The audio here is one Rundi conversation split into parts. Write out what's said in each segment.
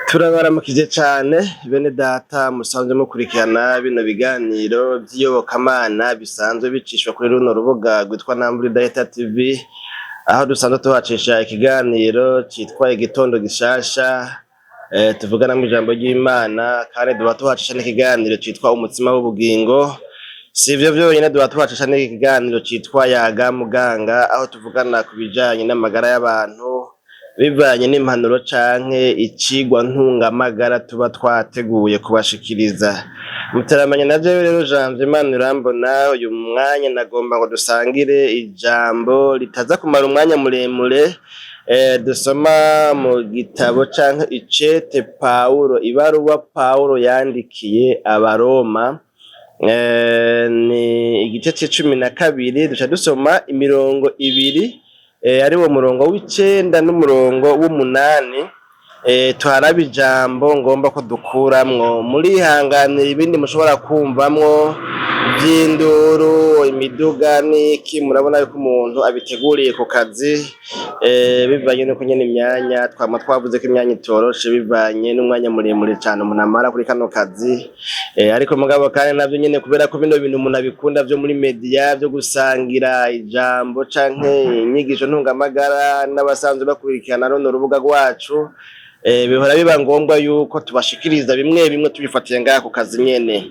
Turabaramukije cane bene data musanzwe mukurikirana bino biganiro vy'iyobokamana bisanzwe bicishwa kuri runo rubuga rwitwa Ntambwe Data TV, aho dusanzwe tuhacisha ikiganiro citwa igitondo gishasha, tuvuganamwo ijambo ry'Imana, kandi duba tuhacisha n'ikiganiro citwa umutsima w'ubugingo. Sivyo vyonyene, duba tuhacisha n'ikiganiro citwa yaga muganga, aho tuvugana ku bijanye n'amagara y'abantu bivanye n'impanuro canke icigwa ntungamagara tuba twateguye kubashikiriza. Muteramanye na jewe rero Janvier Imana irambona, uyu mwanya nagomba ngo dusangire ijambo ritaza kumara umwanya muremure, dusoma mu gitabo canke icete Pawulo, ibaruwa Pawulo yandikiye Abaroma, ni igice c'12 duca dusoma imirongo ibiri, ari wo murongo w'9 n'umurongo w'8. Tuharaba ijambo ngomba ko dukuramwo, murihanganira ibindi mushobora kumvamwo vy'induru, imiduga n'iki. Murabona yuko umuntu abiteguriye ku kazi, bivanye nuko nyene imyanya twama twavuze ko imyanya itoroshe bivanye n'umwanya muremure cane umuntu amara kuri kano kazi, ariko mugabo kandi navyo nyene kubera ko bino bintu umuntu abikunda vyo muri media vyo gusangira ijambo canke inyigisho ntungamagara n'abasanzwe bakurikirana runo rubuga rwacu, bihora biba ngombwa yuko tubashikiriza bimwe bimwe tubifatiye ngaha ku kazi nyene.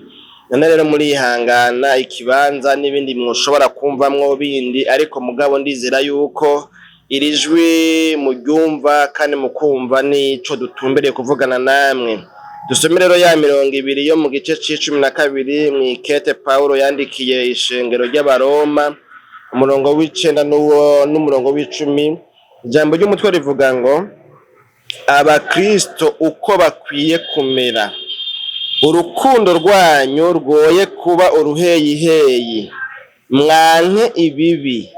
None rero murihangana ikibanza n'ibindi mwoshobora kumvamwo bindi, ariko mugabo ndizera yuko iri jwi muryumva kandi mukumva nico dutumbereye kuvugana namwe. Dusome rero ya mirongo ibiri yo mu gice c'12 mw'ikete Pawulo yandikiye ishengero ry'Abaroma, umurongo w'9 n'umurongo w'10. Ijambo ry'umutwe rivuga ngo abakristo uko bakwiye kumera, urukundo rwanyu rwoye kuba uruheyiheyi, mwanke ibibi,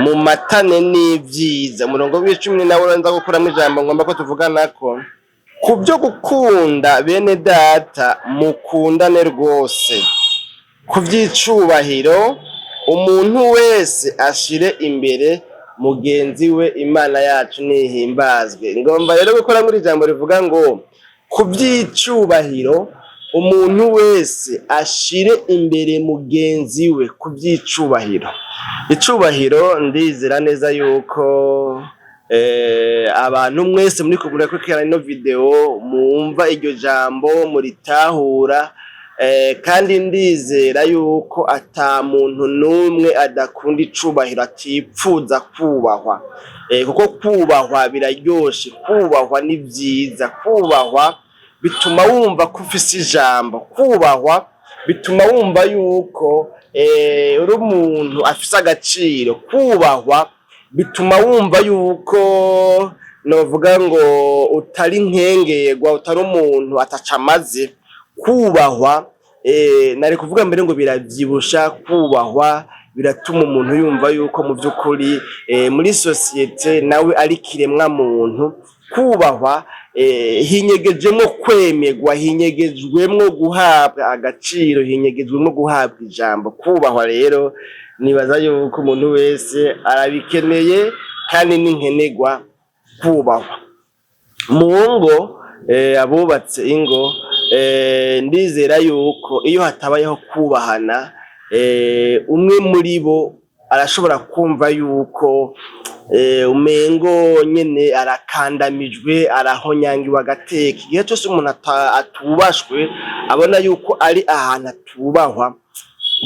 mumatane n'ivyiza. Umurongo w'10 nawo nza gukuramwo ijambo ngomba ko tuvuganako, kubyo gukunda bene data mukundane rwose, ku vy'icubahiro umuntu wese ashire imbere mugenziwe, Imana yacu nihimbazwe. Ngomba rero gukora muri ijambo rivuga ngo ku vy'icubahiro umuntu wese ashire imbere mugenziwe, ku vy'icubahiro. Icubahiro ndizera neza yuko abantu mwese muri murakurikirana ino video mumva iryo jambo muritahura, kandi ndizera yuko ata muntu numwe adakunda icubahiro atipfuza kubahwa, kuko kubahwa biraryoshe, kubahwa ni vyiza, kubahwa bituma wumva ko ufise ijambo, kubahwa bituma wumva yuko uri umuntu afise agaciro, kubahwa bituma wumva yuko novuga ngo utari nkengerwa, utari umuntu ataca amaze. Kubahwa nari kuvuga mbere ngo biravyibusha, kubahwa biratuma umuntu yumva yuko mu vy'ukuri muri societe nawe ari kiremwa muntu. Kubahwa hinyegejemwo kwemerwa, hinyegejwemwo guhabwa agaciro, hinyegejwemwo guhabwa ijambo. Kubahwa rero nibaza yuko umuntu wese arabikeneye kandi n'inkenegwa kubahwa. Mu ngo abubatse ingo, ndizera yuko iyo hatabayeho kubahana, umwe muri bo arashobora kumva yuko umengo nyene arakandamijwe, arahonyangiwe agateka. Igihe cyose umuntu atubashwe, abona yuko ari ahantu atubahwa,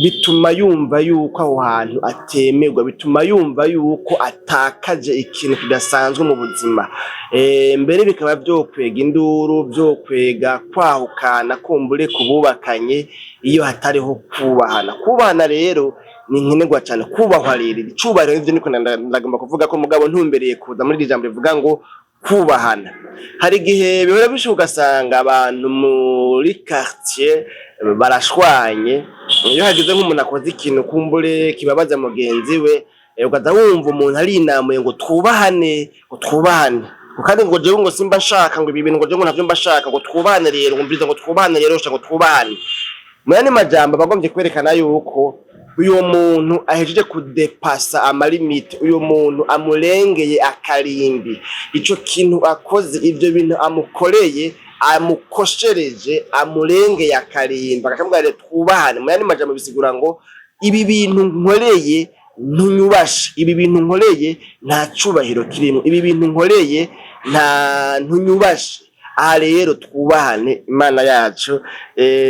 bituma yumva yuko aho hantu atemerwa, bituma yumva yuko atakaje ikintu kidasanzwe mu buzima, mbere bikaba vyokwega induru, vyokwega kwahukana kumbure kububakanye iyo hatariho kubahana. Kubahana rero ni nkenerwa cyane. Kubahwa rero icubahiro, ivyo niko ndagomba kuvuga ko mugabo ntumbereye kuza muri iri jambo rivuga ngo kubahana. Hari igihe bihora bishuka ugasanga abantu muri quartier barashwanye, iyo hagize nk'umuntu akoze ikintu kumbure kibabaza mugenzi we, ukaza wumva umuntu ari inamuye ngo twubahane, ngo twubahane, kandi ngo jewe ngo simba nshaka ngo ibi bintu ngo jewe ngo ntavyo mba nshaka, ngo twubahane rero, ngo mbiza ngo twubahane rero, ngo twubahane. Muyandi majambo bagombye kwerekana yuko uyu muntu ahejeje kudepasa amalimite, uyu muntu amurengeye akarimbi, ico kintu akoze, ivyo bintu amukoreye, amukoshereje, amurengeye akarimbi, akamubwira twubahane. Mu yandi majambo bisigura ngo ibi bintu nkoreye ntunyubashe, ibi bintu nkoreye nta cubahiro kirimo, ibi bintu nkoreye ntunyubashe. Aha rero twubahane, Imana yacu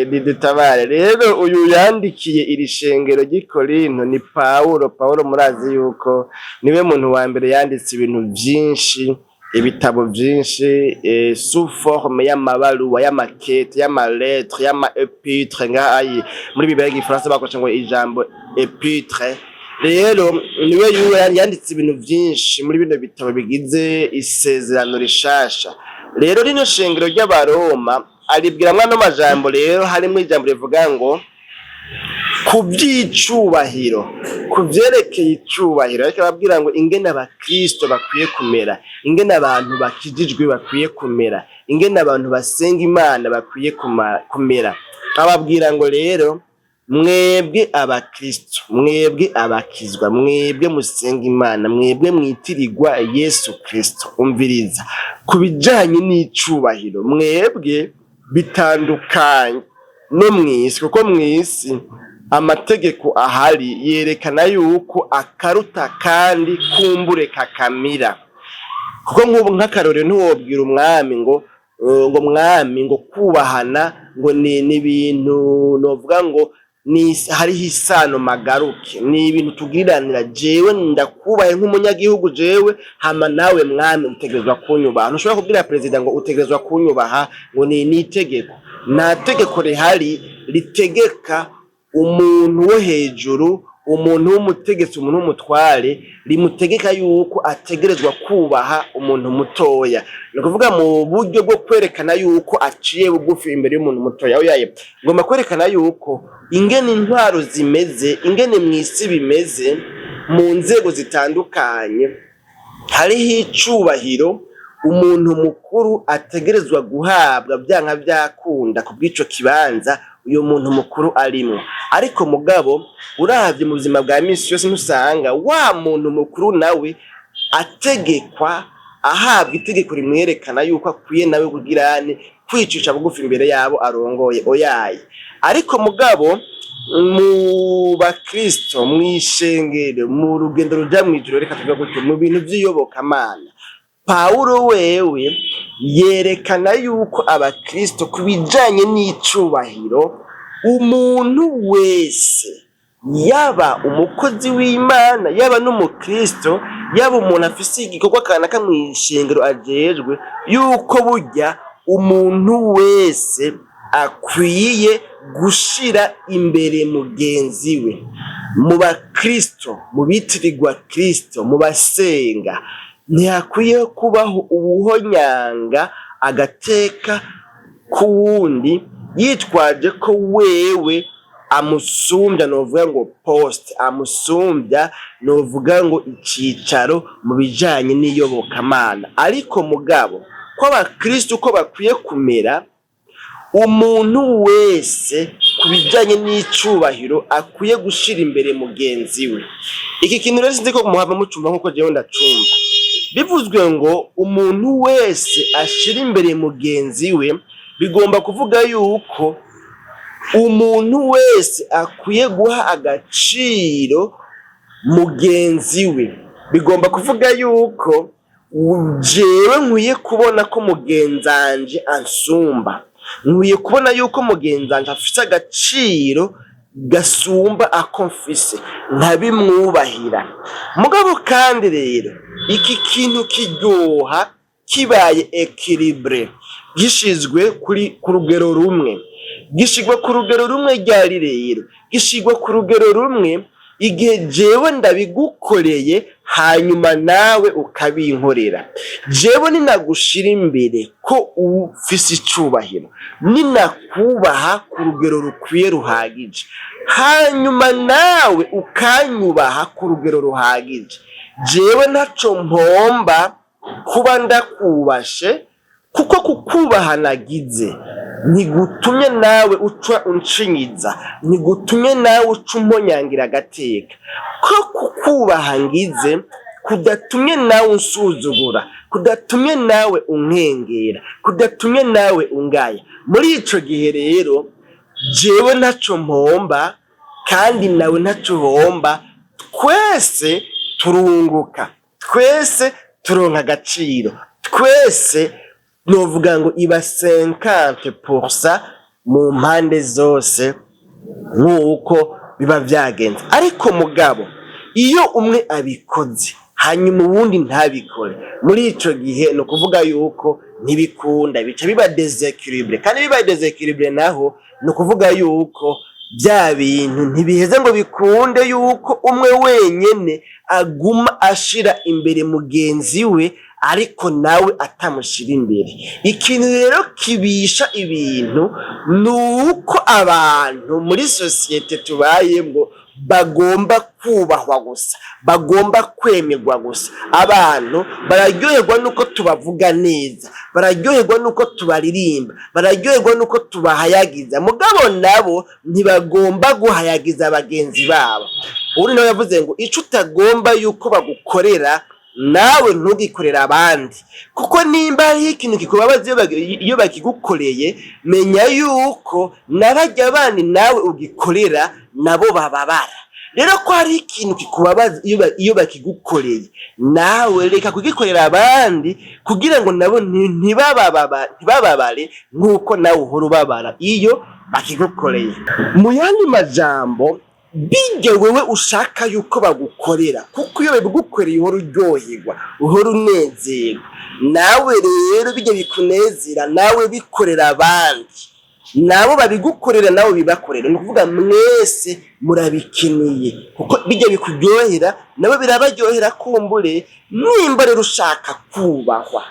nidutabare. Rero uyu yandikiye iri shengero ry'i Korinto ni Pawulo murazi yuko niwe muntu wa mbere yanditse ibintu vyinshi, ibitabo vyinshi sous forme y'amabaruwa, y'amakete, y'amaletre, y'amaepitre. Ngaha muri Bibiliya y'igifaransa bakoresha ngo ijambo epitre. Rero niwe yanditse ibintu vyinshi muri bino bitabo bigize isezerano rishasha. Rero rino shengero ry'Abaroma aribwiramwa no majambo, rero harimo ijambo rivuga ngo kuvyicubahiro, kuvyerekeye icubahiro, ariko ababwira ngo ingene abakristo bakwiye kumera, ingene abantu bakijijwe bakwiye kumera, ingene abantu basenga Imana bakwiye kumera. Ababwira ngo rero mwebwe abakristo, mwebwe abakizwa, mwebwe musenga Imana, mwebwe mwitirirwa Yesu Kristo, umviriza kubijanye n'icubahiro, mwebwe bitandukanye no mw'isi, kuko mw'isi amategeko ahari yerekana yuko akaruta kandi kumbure kakamira. Kuko nk'ubu nk'akarorero ntiwobwira umwami ngo mwami ngo kubahana ngo ni ibintu novuga ngo hariho isano magaruke, ni ibintu tugiriranira, jewe ndakubaye nk'umunyagihugu, jewe hama nawe mwami utegerezwa kunyubaha. Ntushobora kubwira perezida ngo utegerezwa kunyubaha, ngo ni itegeko. Nta tegeko rihari ritegeka umuntu wo hejuru, umuntu w'umutegetsi, umuntu w'umutware, rimutegeka yuko ategerezwa kubaha umuntu mutoya. Ni ukuvuga mu buryo bwo kwerekana yuko aciye bugufi imbere y'umuntu mutoya. Oyaye, ngomba kwerekana yuko ingene intwaro zimeze, ingene mw'isi bimeze, mu nzego zitandukanye hariho icubahiro umuntu mukuru ategerezwa guhabwa byanka byakunda ku bw'ico kibanza uyu muntu mukuru arimo. Ariko mugabo uravye mu buzima bwa misi yose ntusanga wa muntu mukuru nawe ategekwa, ahabwa itegeko rimwerekana yuko akwiye nawe kugirane kwicisha bugufi imbere yabo arongoye. Oyaye, ariko mugabo mu bakristo, mw'ishengero, mu rugendo ruja mw'ijuru, reka tuvuga gutyo, mu bintu vy'iyobokamana, Pawulo wewe yerekana yuko abakristo kubijanye n'icubahiro, umuntu wese, yaba umukozi w'Imana, yaba n'umukristo, yaba umuntu afise igikorwa kanaka mw'ishengero ajejwe, yuko burya umuntu wese akwiye gushira imbere mugenzi we. Mu bakristo, mu bitirirwa Kristo, mu basenga, ntihakwiye kubaho ubuhonyanga agateka k'uwundi yitwaje ko wewe amusumbya, novuga ngo poste, amusumbya novuga ngo icicaro mu bijanye n'iyobokamana. Ariko mugabo ko abakristo uko bakwiye kumera, umuntu wese kubijanye n'icubahiro akwiye gushira imbere mugenzi we. Iki kintu rero sinzi ko muhava mucumva nkuko jewe ndacumva. Bivuzwe ngo umuntu wese ashira imbere mugenzi we, bigomba kuvuga yuko umuntu wese akwiye guha agaciro mugenzi we. Bigomba kuvuga yuko jewe nkwiye kubona ko mugenzanje ansumba, nkwiye kubona yuko mugenzanje afise agaciro gasumba ako mfise, nkabimwubahira. Mugabo kandi rero iki kintu kiryoha kibaye equilibre, gishizwe ku rugero rumwe, gishigwa ku rugero rumwe. Ryari rero gishigwa ku rugero rumwe igihe jewe ndabigukoreye hanyuma nawe ukabinkorera. Jewe ninagushira imbere ko ufise icubahiro, ninakubaha ku rugero rukwiye ruhagije, hanyuma nawe ukanyubaha ku rugero ruhagije, jewe ntaco mpomba kuba ndakubashe, kuko kukubaha nagize ntigutumye nawe uca unshinyiza, ntigutumye nawe uca umponyangira agateka, ko kukubaha ngize kudatumye nawe unsuzugura, kudatumye nawe unkengera, kudatumye nawe ungaya. Muri ico gihe rero jewe ntaco mpomba kandi nawe ntaco uhomba, twese turunguka, twese turonka agaciro, twese novuga ngo iba 50% mu mpande zose nk'uko biba vyagenze. Ariko mugabo iyo umwe abikoze hanyuma uwundi ntabikore, muri ico gihe no kuvuga yuko ntibikunda, bica biba deséquilibre, kandi biba deséquilibre naho no kuvuga yuko bya bintu ntibiheze ngo bikunde yuko umwe wenyene aguma ashira imbere mugenzi we ariko nawe atamushira imbere. Ikintu rero kibisha ibintu nuko abantu muri societe tubayemwo bagomba kubahwa gusa, bagomba kwemerwa gusa. Abantu bararyoherwa nuko tubavuga neza, bararyoherwa nuko tubaririmba, bararyoherwa nuko tubahayagiza, mugabo nabo ntibagomba guhayagiza bagenzi babo. Uri nawe yavuze ngo ico utagomba yuko bagukorera nawe ntugikorera abandi, kuko nimba ari ikintu kikubabaza iyo bakigukoreye, menya yuko n'abajya abandi nawe ugikorera nabo bababara. Rero ko hari ikintu kikubabaza iyo bakigukoreye, nawe reka kugikorera abandi kugira ngo nabo ntibababare nk'uko nawe uhora ubabara iyo bakigukoreye. Mu yandi majambo, bijya wewe ushaka yuko bagukorera, kuko iyo babigukoreye uhora uryoherwa, uhora unezerwa. Nawe rero bijya bikunezera, nawe bikorera abandi, nabo babigukorera nawe bibakorera. Ni ukuvuga mwese murabikeneye, kuko bijya bikuryohera nabo birabaryohera. Kumbure nimba rero ushaka kubahwa,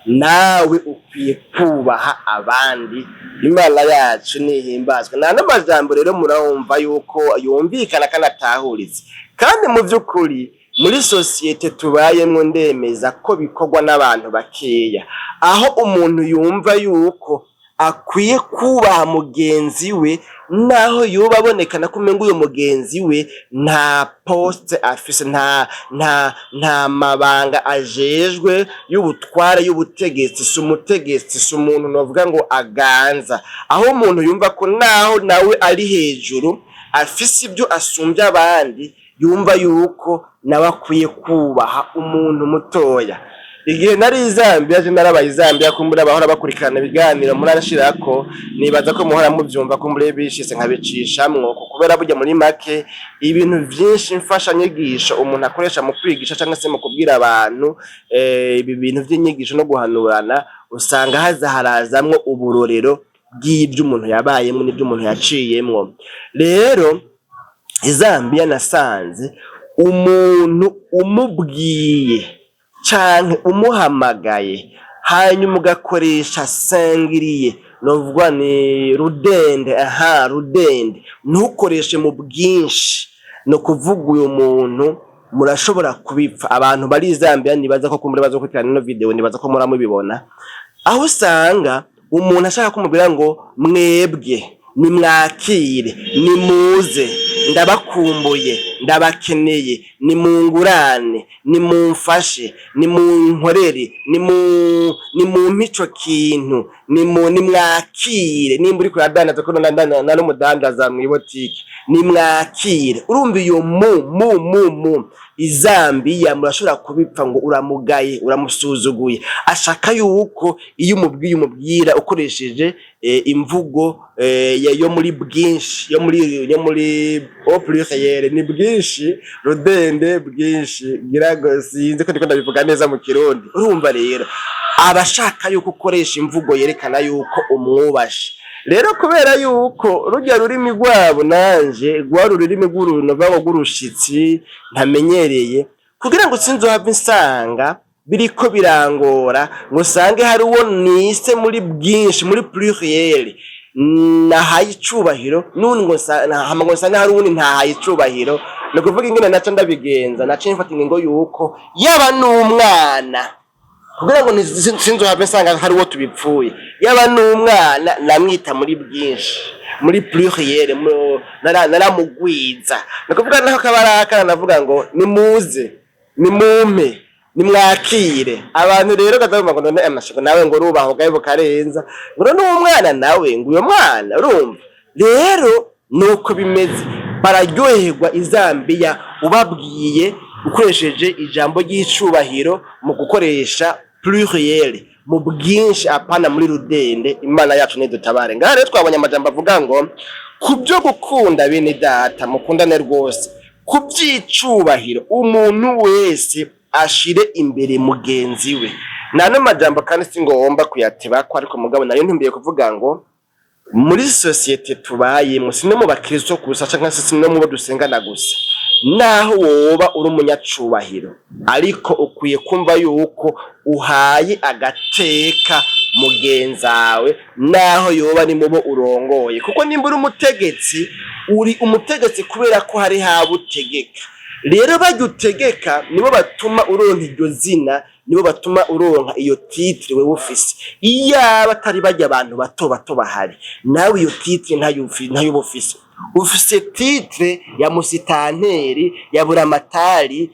nawe ukwiye kubaha abandi. Imana yacu nihimbazwe. Nta n'amajambo rero murumva yuko yumvikana kandi atahuritse, kandi mu by'ukuri muri societe tubayemwo ndemeza ko bikorwa n'abantu bakeya, aho umuntu yumva yuko akwiye kubaha mugenzi we, naho yoba abonekana ko umenga uyo mugenzi we nta poste afise, nta mabanga ajejwe y'ubutware y'ubutegetsi, si umutegetsi, si umuntu novuga ngo aganza, aho umuntu yumva ko naho nawe ari hejuru afise ibyo asumbya abandi, yumva yuko nawe akwiye kubaha umuntu mutoya. Igihe nari Zambia, je narabaye Zambia, kumbura bahora bakurikirana ibiganiro muranashirako, nibaza ko muhora muvyumva, kumbure bishise nkabicishamwo, kubera burya muri make ibintu vyinshi mfasha nyigisho umuntu akoresha mu kwigisha cyangwa se mu kubwira abantu ibi bintu by'inyigisho no guhanurana, usanga harazamwo uburorero bw'ibyo umuntu yabayemo n'ibyo umuntu yaciyemwo. Rero Zambia nasanze umuntu umubwiye canke umuhamagaye hanyuma ugakoresha sangiriye, novuga ni rudende, rudende, ntukoreshe mu bwinshi, no kuvuga uyu muntu murashobora kubipfa. Abantu bari Zambia nibaza ko kumbure bazokurikirana ino video, nibaza ko muramubibona, aho usanga umuntu ashaka kumubwira ngo mwebwe nimwakire, nimuze, ndabakumbuye, ndabakeneye, nimungurane, nimumfashe, nimunkorere, nimumpe ico kintu, nimwakire. Nimba uri kuradanaza ko na n'umudandaza mw'ibotike, nimwakire. Urumva iyo mu Izambiya murashobora kubipfa ngo uramugaye, uramusuzuguye. Ashaka yuko iyo umubwira ukoresheje imvugo yo muri bwinshi, yo muri pluriel, ni bwinshi, rudende, bwinshi, girago, sinzi ko ndiko ndabivuga neza mu Kirundi. Urumva rero abashaka yuko ukoresha imvugo yerekana yuko umwubashe. Rero kubera yuko rujya rurimi rwabo nanje rwari ururimi rw'urushitsi ntamenyereye, kugira ngo sinzohava insanga biriko birangora ngo usange hari uwo nise muri bwinshi, muri pluriel nahaye icubahiro, n'undi ngo nsanga hari uwundi ntahaye icubahiro. Ni kuvuga ingene naco ndabigenza, naciye mfata ingingo yuko yaba n'umwana kugira ngo sinzohave nsanga hari uwo tubipfuye. Yaba n'umwana namwita muri bwinshi, muri pluriel, naramugwiza. Nakuvuga naho kabarakana navuga ngo nimuze, nimumpe, nimwakire. Abantu rero kadavuga ngo none amashiko nawe ngo rubaho gaye bukarenza. Ngo none umwana nawe ngo uyo mwana urumva. Rero nuko bimeze. Bararyoherwa izambiya ubabwiye ukoresheje ijambo ry'icubahiro mu gukoresha pluriel mu bwinshi apana muri rudende. Imana yacu ne dutabare. Ngaha rero twabonye amajambo avuga ngo kubyo gukunda bene data mukundane rwose, kubyicubahiro umuntu wese ashire imbere mugenziwe. Nano majambo kandi singomba kuyateba ko, ariko mugabo nayo ntumbiye kuvuga ngo muri societe tubayemo sino mu bakristo gusa cyangwa se sino mu bo dusengana gusa, naho woba uri umunyacubahiro ariko ukwiye kumva yuko uhaye agateka mugenzawe naho yoba ni mubo urongoye. Kuko nimba uri umutegetsi, uri umutegetsi kubera ko hari habutegeka. Rero bagutegeka nibo batuma uronka iryo zina, nibo batuma uronka iyo titre wewe ufise. Iyaba atari bajya abantu bato bato bahari, nawe iyo titre ntayo ufise. Ufise titre ya musitanteri, ya buramatari,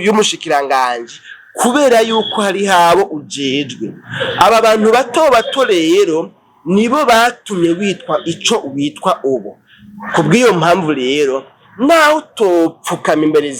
y'umushikiranganje, kubera yuko hari habo ujejwe. Aba bantu bato bato rero nibo batumye witwa ico witwa ubu. Kubw'iyo mpamvu rero naho utopfukama imbere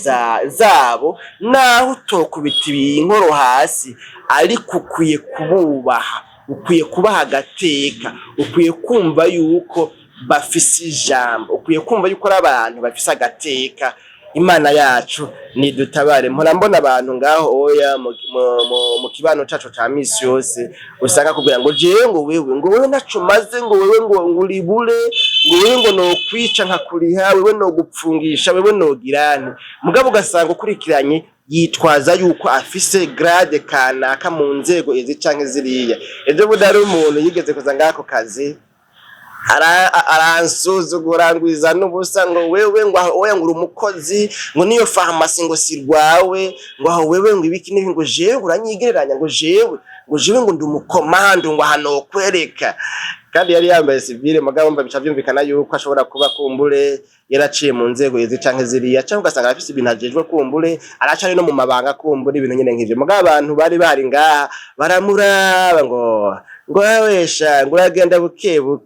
zabo, naho utokubita inkoro hasi, ariko ukwiye kububaha, ukwiye kubaha agateka, ukwiye kumva yuko bafise ijambo, ukwiye kumva yuko ari abantu bafise agateka. Imana yacu ni dutabare. Mpora mbona abantu ngaho oya mu kibano cacu ca misi yose usanga kugira ngo jewe ngo wewe naco maze, ngo wewe ngo nguribure, ngo wewe ngo no kwica nkakuriha, wewe no gupfungisha, wewe no girane. Mugabo ugasanga ukurikiranye yitwaza yuko afise grade kanaka mu nzego izi canke ziriya. Ejo budari umuntu yigeze kuza ngako kazi aransuzugura ngwiza n'ubusa ngo wewe ngo oya ngura umukozi, ngo niyo farmasi ngo sirwawe, ngo aho wewe ngo ibiki nibi, ngo jewe uranyigereranya, ngo jewe ngo ndi umukomando, ngo hano kwereka. Kandi yari yambaye civile, mugabo mba bica byumvikana yuko ashobora kuba kumbure yaraciye mu nzego izi canke ziriya, cyangwa ugasanga afise ibintu ajejwe kumbure aracari no mu mabanga kumbure ibintu nyene nk'ivyo. Mugabo abantu bari ngaha baramuraba ngo wesha ngo uragenda buke ngo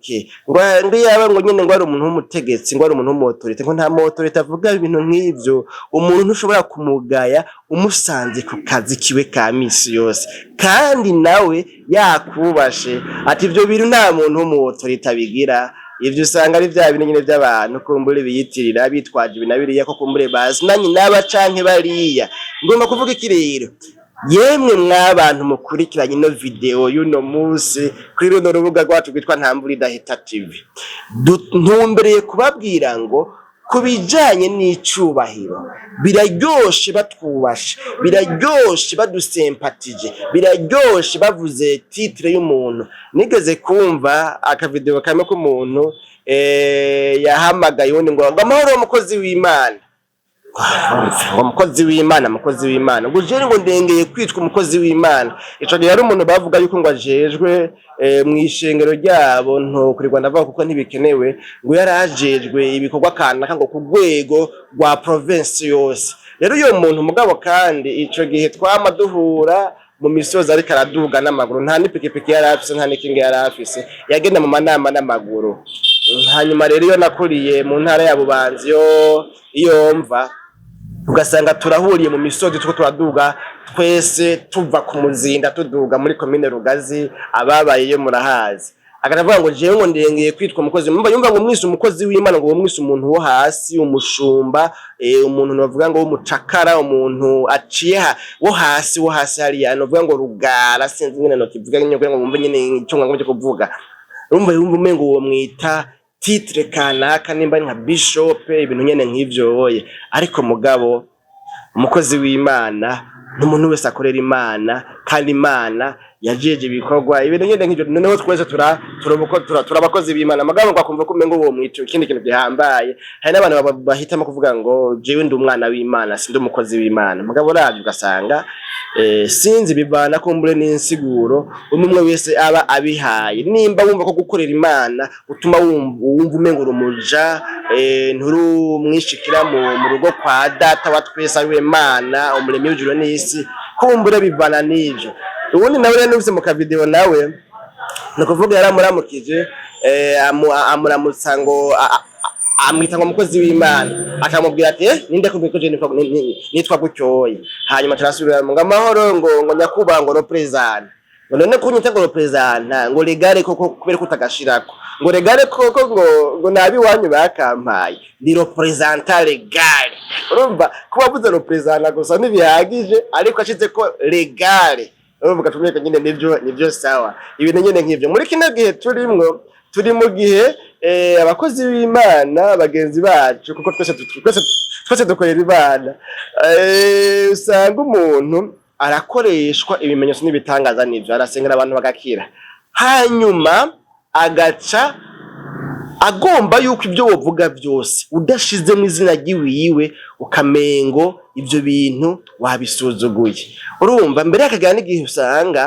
yaba ngo nyene ngo ari umuntu w'umutegetsi, ngo ari umuntu w'umuautorite. Ngo nta autorite avuga ibintu nk'ivyo. Umuntu ntushobora kumugaya umusanze ku kazi kiwe ka misi yose, kandi nawe yakubashe ati ivyo bintu nta muntu w'umuautorite abigira. Ivyo usanga ari vya bintu nyene by'abantu kumbure biyitirira bitwaje ibinabiriya ko kumbure bazinanye n'aba canke bariya. Ngomba kuvuga iki rero, yemwe mw'abantu mukurikiranye ino video y'uno munsi kuri runo rubuga rwacu rwitwa Ntambura Idahita TV, ntumbereye kubabwira ngo kubijanye n'icubahiro biraryoshe batwubashe, biraryoshe badusempatije, biraryoshe bavuze titre y'umuntu. Nigeze kumva akavideo kamwe k'umuntu yahamagaye undi ngo amahoro umukozi w'Imana. Umukozi w'Imana ngo jeri ngo ndengeye kwitwa umukozi w'Imana. Ico gihe ari umuntu bavuga yuko ngo ajejwe mu ishengero ryabo, nto kuri Rwanda bavuga kuko ntibikenewe, ngo yarajejwe ibikorwa kanaka ngo ku rwego rwa province yose. Rero uyo muntu mugabo kandi ico gihe twama duhura mu misozi ariko araduga n'amaguru, nta n'ipikipiki yari afise, nta n'ikinga yari afise, yagenda mu manama n'amaguru. Hanyuma rero iyo nakuriye mu ntara ya Bubanza iyo mva, ugasanga turahuriye mu misozi tuko turaduga twese tuva ku Muzinda tuduga muri commune Rugazi, ababaye yo murahazi. Akaravuga ngo jewe ngo ndengeye kwitwa umukozi. Yumva ngo mwise umukozi w'Imana, ngo mwise umuntu wo hasi, umushumba, umuntu bavuga ngo w'umucakara, umuntu aciye wo hasi hariya, novuga ngo rugara, sinzi nyene no kivuga nyine ngo mumve nyene icyo ngomba kuvuga. Urumva umengo uwo mwita titre kanaka, nimba nka bishop, ibintu nyene nk'ivyo oye. Ariko mugabo umukozi w'Imana n'umuntu wese akorera Imana kandi Imana yajeje ibikorwa ibintu nyene nk'ivyo noneho twese turabakozi b'Imana magabo ngakumva ko umengo uwo mwico ikindi kintu gihambaye hari n'abantu bahitamo kuvuga ngo jewe ndi umwana w'Imana sindi umukozi w'Imana mugabo ravyo ugasanga sinzi bivana kumbure n'insiguro umwe wese aba abihaye nimba wumva ko gukorera Imana utuma wumva umengo urumuja nturu mwishikira mu rugo kwa data wa twese ari Imana umuremyi w'ijuru n'isi kumbure bivana n'ivyo ubundi nawe rero nubise mu kavideo nawe nakuvuga yaramuramukije amuramutsa ngo amwita ngo umukozi w'Imana akamubwira ati ninde kubikoje nitwa gutyoye hanyuma turasubira mu amahoro ngo nyakuba ngo no president none kunyita ngo president ngo regare koko kubera kutagashirako ngo regare koko ngo nabi wanyu bakampaye ndi representant legal urumva kuba buze representant gusa nibihagije ariko ashize ko legale uvuga tumye nyine nivyo sawa ibintu nyene nk'ivyo muri kino gihe turi mu gihe abakozi b'Imana bagenzi bacu kuko twese dukorera Imana usanga umuntu arakoreshwa ibimenyetso n'ibitangaza n'ivyo arasengera abantu bagakira hanyuma agaca agomba yuko ibyo wovuga byose udashize mu izina ry'iwiwe ukamengo ibyo bintu wabisuzuguye urumva mbere yakagana n'igihe usanga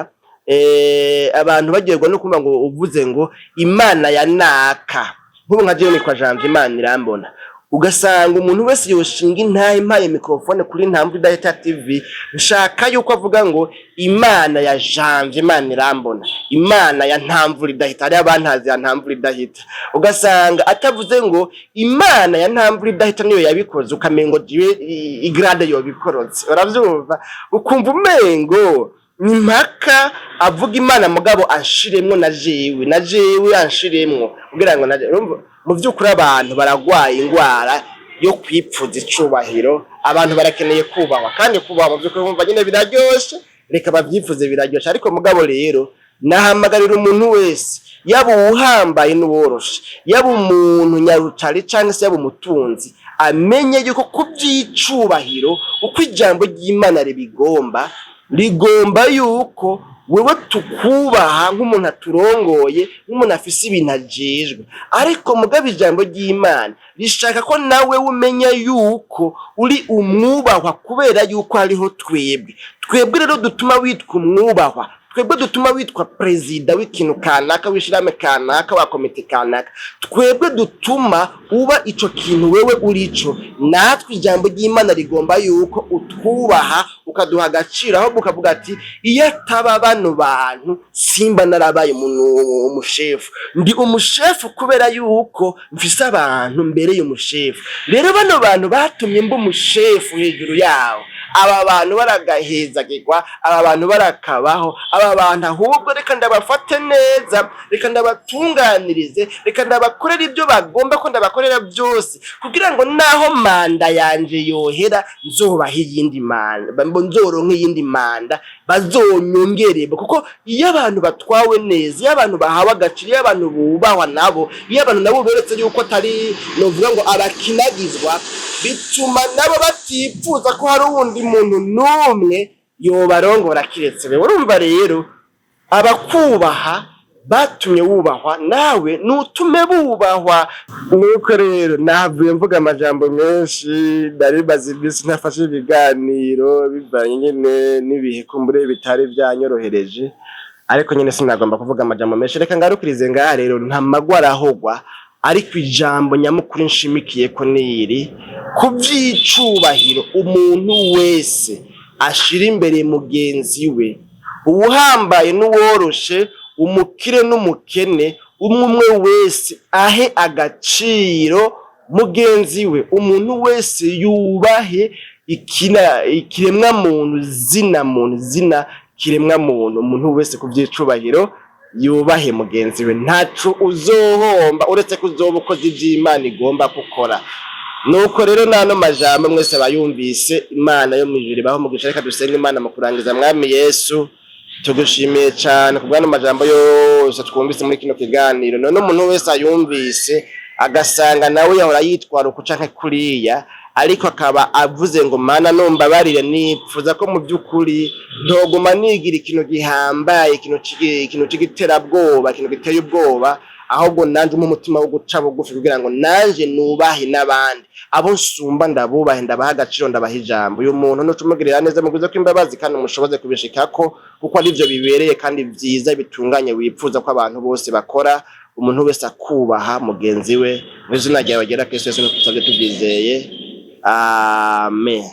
abantu bagirwa no kumva ngo uvuze ngo Imana ya naka nk'ubu nka jewe kwa Janvier Imana irambona ugasanga umuntu wese yoshinga intaye mpaye microphone kuri Ntambwe Idahita TV nshaka yuko avuga ngo Imana ya Janvier Imana irambona Imana ya Ntambwe Idahita ari abantazi ya Ntambwe Idahita ugasanga atavuze ngo Imana ya Ntambwe Idahita niyo yabikoze ukamengo jiwe igrade yo bikoroze uravyumva ukumva umengo ni mpaka avuga Imana mugabo ashiremwo na jewe anshiremwo kugira ngo mu by'ukuri abantu baragwaye ingwara yo kwipfuza icubahiro abantu barakeneye kubahwa kandi kubahwa mu by'ukuri bumva nyine biraryoshe reka bavyifuze biraryoshe ariko mugabo rero nahamagarira umuntu wese yaba uhambaye n'uworoshe yaba umuntu nyarucari cyangwa se yaba umutunzi amenye yuko kubyicubahiro uko ijambo ry'Imana rigomba yuko wewe tukubaha nk'umuntu aturongoye nk'umuntu afise ibintu ajejwe ariko mugabo ijambo ry'Imana rishaka ko nawe umenya yuko uri umwubahwa kubera yuko hariho twebwe rero dutuma witwa umwubahwa twebwe dutuma witwa president w'ikintu kanaka wishirame kanaka wa komite kanaka twebwe dutuma uba ico kintu wewe urico natwe ijambo ry'Imana rigomba yuko utwubaha ukaduha agaciro aho bukavuga ati iyo ataba bano bantu simba narabaye umushefu ndi umushefu kubera yuko mfise abantu mbere y'umushefu rero bano bantu batumye mba umushefu hejuru yawo aba bantu baragahezagirwa aba bantu barakabaho aba bantu ahubwo reka ndabafate neza reka ndabatunganirize reka ndabakorera ibyo bagomba ko ndabakorera byose kugira ngo naho manda yanje yohera nzobaha iyindi manda nzoronka iyindi manda bazonyongereba kuko iyo abantu batwawe neza iyo abantu bahawe agaciro iyo abantu bubahwa nabo iyo abantu nabo beretse yuko atari novuga ngo abakinagizwa bituma nabo batipfuza ko hari uwundi muntu n'umwe yobarongora kiretse be urumva rero abakubaha batumye wubahwa nawe nutume bubahwa nuko rero navuye mvuga amajambo menshi ndaribaza ibisi ntafashe ibiganiro bivanye nyine n'ibihe kumbure bitari byanyorohereje ariko nyine sinagomba kuvuga amajambo menshi reka ngarukirize ngaha rero nta magwara ahogwa ariko ijambo nyamukuru nshimikiye ko niri kubyicubahiro umuntu wese ashira imbere mugenziwe uhambaye n'uworoshe umukire n'umukene umwe wese ahe agaciro mugenziwe umuntu wese yubahe ikiremwa muntu zina kiremwa muntu umuntu wese kubyicubahiro yubahe mugenziwe ntacu uzohomba uretse kuzoba ukoze iby'Imana igomba gukora nuko rero nano majambo mwese bayumvise Imana yo mwijuru baho mugisha reka dusenga Imana mu kurangiza mwami Yesu tugushimiye cyane kubwana majambo yose twumvise muri kino kiganiro none umuntu wese ayumvise agasanga nawe yahora yitwara uko canke kuriya ariko akaba avuze ngo mana numbabarire nipfuza ko mu by'ukuri ntoguma nigira ikintu gihambaye ikintu c'igiterabwoba ikintu giteye ubwoba ahubwo nanje mu mutima wo guca bugufi kugira ngo nanje nubahe n'abandi abo nsumba ndabubahe ndabaha agaciro ndabaha ijambo uyu muntu no tumugirira neza muguze ko imbabazi kandi umushoboze kubishikako kuko arivyo bibereye kandi vyiza bitunganye wipfuza ko abantu bose bakora umuntu wese akubaha mugenzi we mw'izina ryawe gera Kristo Yesu no tubyizeye amen.